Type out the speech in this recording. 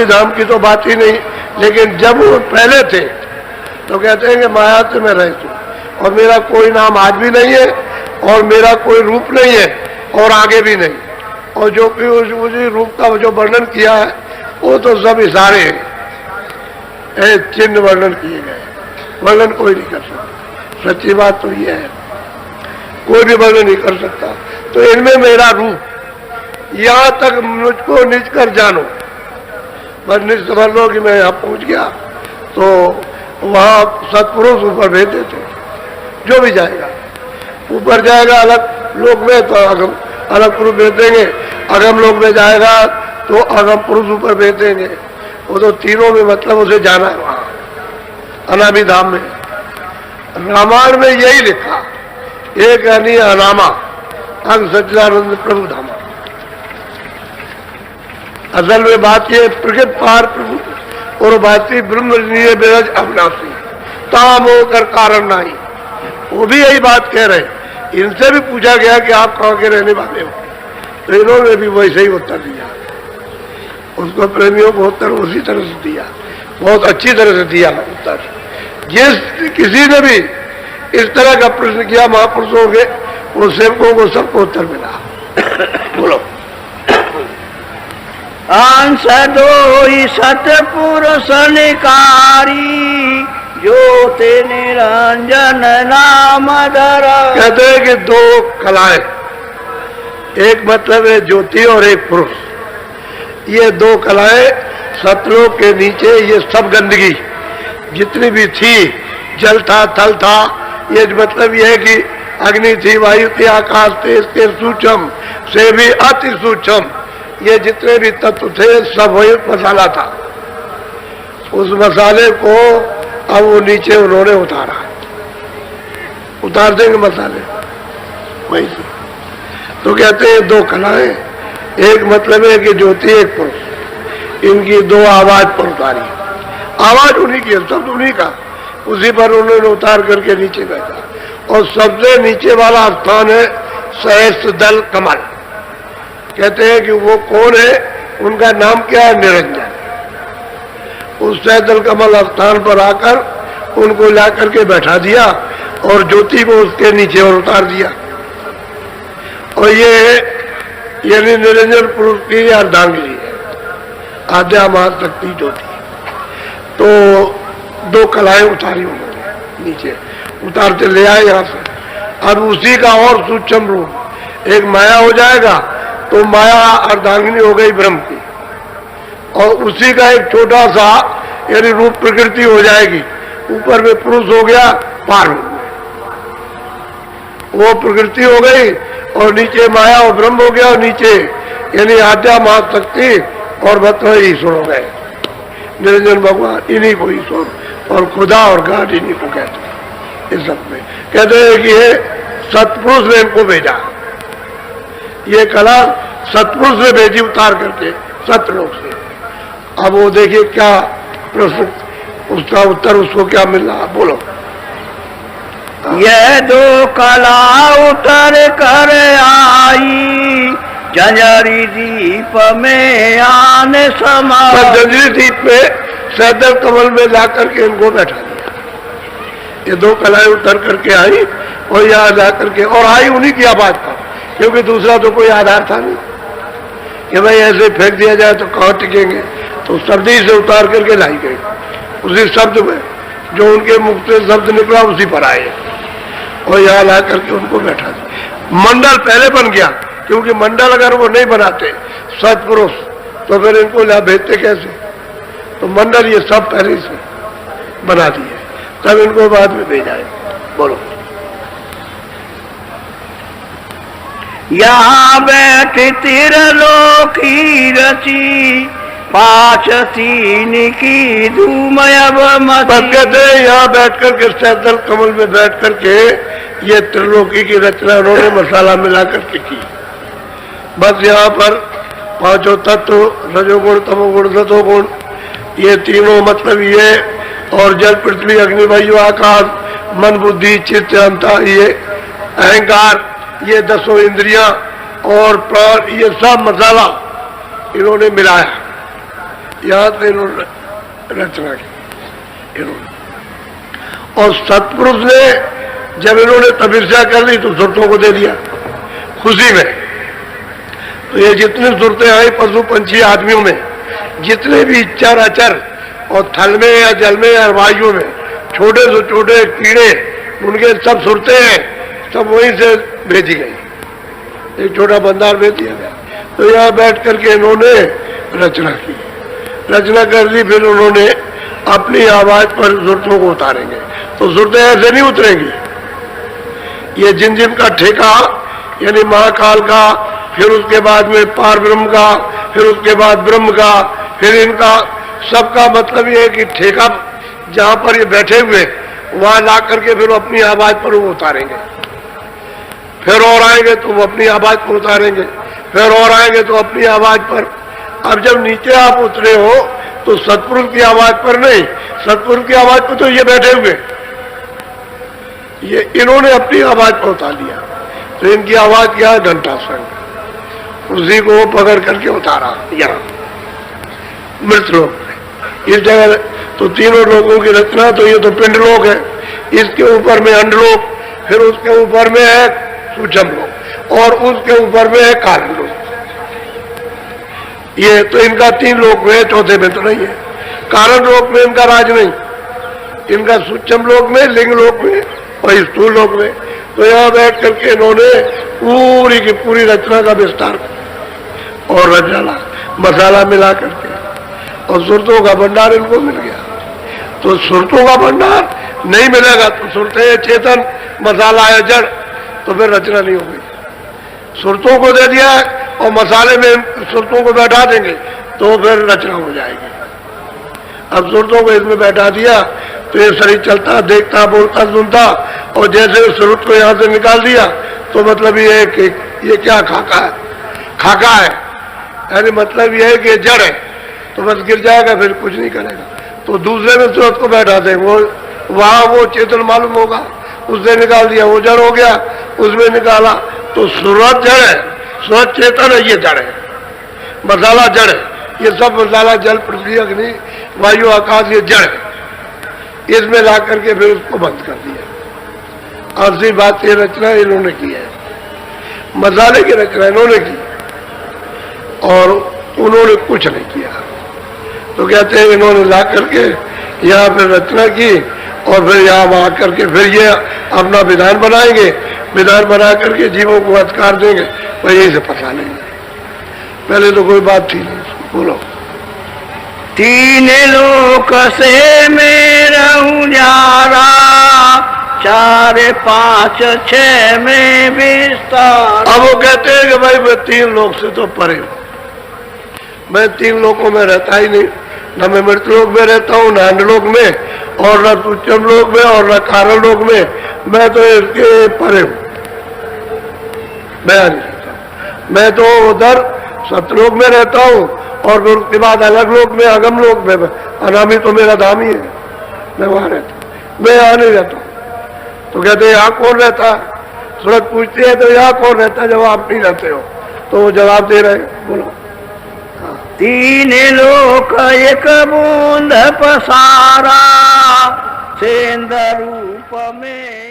धाम की तो बात ही नहीं, लेकिन जब वो पहले थे तो कहते हैं कि माया से मैं रहित हूं और मेरा कोई नाम आज भी नहीं है और मेरा कोई रूप नहीं है और आगे भी नहीं। और जो कि उसी रूप का जो वर्णन किया है वो तो सब इशारे हैं, चिन्ह वर्णन किए गए, वर्णन कोई नहीं कर सकता। सच्ची बात तो ये है, कोई भी वर्णन नहीं कर सकता। तो इनमें मेरा रूप, यहां तक मुझको निज कर जानो, बस निज समझ लो कि मैं यहां पहुंच गया तो वहां सत्पुरुष ऊपर भेज देते, जो भी जाएगा ऊपर जाएगा अलग लोक में तो अगम अलग पुरुष भेज देंगे, अगम लोक में जाएगा तो अगम पुरुष ऊपर भेज देंगे। वो तो तीनों में मतलब उसे जाना है वहां अनामी धाम में। रामायण में यही लिखा, एक यानी अनामा अंग सच्चिदानंद प्रभु धामा। असल में बात ये प्रकृत पार प्रभु और बाती ब्रह्म बेरज अविनाशी ताम होकर कारण नहीं, वो भी यही बात कह रहे। इनसे भी पूछा गया कि आप कहाँ के रहने वाले हो, तो इन्होंने भी वैसे ही उत्तर दिया। उसको प्रेमियों को उत्तर उसी तरह से दिया, बहुत अच्छी तरह से दिया उत्तर। जिस किसी ने भी इस तरह का प्रश्न किया महापुरुषों के, वो सेवकों को सबको उत्तर मिला। बोलो। अंश दो सतपुरुष निकारी ज्योति निरंजन नाम धर। कहते हैं कि दो कलाएं, एक मतलब है ज्योति और एक पुरुष। ये दो कलाएं सतलोक के नीचे, ये सब गंदगी जितनी भी थी, जल था थल था, ये मतलब ये है कि अग्नि थी, वायु थी, आकाश थे, इसके सूक्ष्म से भी अति सूक्ष्म, ये जितने भी तत्व थे सब वही मसाला था। उस मसाले को अब वो नीचे उन्होंने उतारा, उतार देंगे मसाले वही से। तो कहते हैं दो कलाएं, एक मतलब है कि ज्योति एक पुरुष, इनकी दो आवाज पर उतारी। आवाज उन्हीं की है, शब्द उन्हीं का, उसी पर उन्होंने उतार करके नीचे बैठा। और सबसे नीचे वाला स्थान है सहस्त्र दल कमल। कहते हैं कि वो कौन है, उनका नाम क्या है, निरंजन। उस सहस्त्र कमल स्थान पर आकर उनको ला करके बैठा दिया और ज्योति को उसके नीचे और उतार दिया। और ये यानी निरंजन पुरुष की अर्धांगिनी है, आद्या महाशक्ति ज्योति। तो दो कलाएं उतारी उन्होंने नीचे, उतारते ले आए यहां से। अब उसी का और सूक्ष्म रूप एक माया हो जाएगा, तो माया अर्धांगिनी हो गई ब्रह्म की, और उसी का एक छोटा सा यानी रूप प्रकृति हो जाएगी, ऊपर में पुरुष हो गया, पार हो गया, वो प्रकृति हो गई, और नीचे माया और ब्रह्म हो गया, और नीचे यानी आद्या महाशक्ति और मतलब ईश्वर हो गए, निरंजन भगवान। इन्हीं को ईश्वर और खुदा और गाड इन्हीं को कहते हैं। इस सब में कहते हैं कि ये सतपुरुष ने इनको भेजा, ये कला सतपुरुष ने भेजी उतार करके सतलोक से। अब वो देखिए क्या प्रश्न, उसका उत्तर उसको क्या मिल रहा, बोलो। यह दो कला उतर कर आई जंजरी दीप में आने समा। जंजरी दीप में सैदल कमल में जाकर के इनको बैठा दिया। ये दो कलाएं उतर करके आई और यहाँ जाकर के, और आई उन्हीं की आवाज पर, क्योंकि दूसरा तो कोई आधार था नहीं कि भाई ऐसे फेंक दिया जाए तो कहाँ टिकेंगे। तो शब्द ही से उतार करके लाई गई, उसी शब्द में जो उनके मुख से शब्द निकला उसी पर आए और यहाँ ला करके उनको बैठा दिया। मंडल पहले बन गया, क्योंकि मंडल अगर वो नहीं बनाते सतपुरुष तो फिर इनको ला भेजते कैसे। तो मंडल ये सब पहले से बना दिए, तब इनको बाद में भेजा है। बोलो। यहाँ बैठ तिरलोकी रची पाँच तीन की धूमय कहते यहाँ बैठ करके सैदल कमल में बैठ करके ये त्रिलोकी की रचना उन्होंने मसाला मिला करके की। बस यहाँ पर पांचों तत्व, रजोगुण तमोगुण सतोगुण, ये तीनों मतलब ये, और जल पृथ्वी अग्नि वायु आकाश, मन बुद्धि चित्त अंता, ये अहंकार, ये दसों इंद्रियां और प्राण, ये सब मसाला इन्होंने मिलाया यहाँ से इन्होंने रचना की इन्होंने। और सतपुरुष ने जब इन्होंने तपस्या कर ली तो सुरतों को दे दिया खुशी में। तो ये जितनी सुरतें आई पशु पंछी आदमियों में, जितने भी चर अचर और थल में या जल में या वायु में छोटे से छोटे कीड़े, उनके सब सुरतें हैं, सब वहीं से भेजी गई। एक छोटा बंदार भेज दिया गया। तो यहाँ बैठ करके इन्होंने रचना की, रचना कर ली। फिर उन्होंने अपनी आवाज पर सुरतों को उतारेंगे। तो सुरतें ऐसे नहीं उतरेंगी। ये जिन जिन का ठेका यानी महाकाल का, फिर उसके बाद में पार ब्रह्म का, फिर उसके बाद ब्रह्म का, फिर इनका सबका मतलब ये है कि ठेका जहां पर ये बैठे हुए वहां ला करके फिर अपनी आवाज पर वो उतारेंगे। फिर और आएंगे तो वो अपनी आवाज पर उतारेंगे, फिर और आएंगे तो अपनी आवाज पर। अब जब नीचे आप उतरे हो तो सतपुरुष की आवाज पर नहीं, सतपुरुष की आवाज पर तो ये बैठे हुए, ये इन्होंने अपनी आवाज पर उतार लिया। तो इनकी आवाज क्या है? घंटा संग, उसी को पकड़ करके उतारा यहाँ मृत लोक इस जगह। तो तीनों लोगों की रचना, तो ये तो पिंड लोक है, इसके ऊपर में अंडलोक, फिर उसके ऊपर में है सूक्ष्म लोक, और उसके ऊपर में है कारण लोक। ये तो इनका 3 लोक में, चौथे में तो नहीं है। कारण लोक में इनका राज नहीं, इनका सूक्ष्म लोक में, लिंग लोक में और स्थूल लोक में। तो यहाँ बैठ करके इन्होंने पूरी की पूरी रचना का विस्तार और रचना मसाला मिला करके, और सुरतों का भंडार इनको मिल गया। तो सुरतों का भंडार नहीं मिलेगा तो सुरते चेतन, मसाला है जड़, तो फिर रचना नहीं होगी। सुरतों को दे दिया और मसाले में सुरतों को बैठा देंगे तो फिर रचना हो जाएगी। अब सुरतों को इसमें बैठा दिया तो ये शरीर चलता, देखता, बोलता, सुनता, और जैसे सुरत को यहाँ से निकाल दिया तो मतलब ये है कि ये क्या खाका है, खाका है, यानी मतलब ये है कि जड़ है, तो बस गिर जाएगा, फिर कुछ नहीं करेगा। तो दूसरे में सूरत को बैठा दें, वो वहां वो चेतन मालूम होगा, उसने निकाल दिया, वो जड़ हो गया, उसमें निकाला, तो सूरत जड़ है, सूरत चेतन है, ये जड़ है, मसाला जड़ है। ये सब मसाला जल, पृथ्वी, अग्नि, वायु, आकाश, ये जड़ है। इसमें ला करके फिर उसको बंद कर दिया। असली बात ये रचना इन्होंने की है, मसाले की रचना इन्होंने की, और उन्होंने कुछ नहीं किया। तो कहते हैं इन्होंने ला करके यहाँ पर रचना की, और फिर यहाँ आ करके फिर ये अपना विधान बनाएंगे, विधान बना करके जीवों को अधिकार देंगे, और यही से फंसा लेंगे। पहले तो कोई बात थी नहीं। बोलो। 3 लोक से मैं रहूं न्यारा, 4, 5, 6 में विस्तार। अब वो कहते हैं कि भाई मैं 3 लोक से तो परे हूं, मैं 3 लोकों में रहता ही नहीं, न मैं मृतलोक में रहता हूँ, न अंडलोक में, और न सूक्ष्म लोक में, और न कारण लोक में, मैं तो इसके परे हूं, मैं नहीं रहता। मैं तो उधर सतलोक में रहता हूँ, और फिर उसके बाद अलग लोक में, अगम लोक में, अनामी तो मेरा धाम ही है, मैं वहां रहता हूँ, मैं यहाँ नहीं रहता। तो कहते यहाँ कौन रहता? सूरत पूछती है तो यहाँ कौन रहता जब आप नहीं रहते हो? तो वो जवाब दे रहे, बोलो। 3 लोक एक बूंद पसारा, सेंध रूप में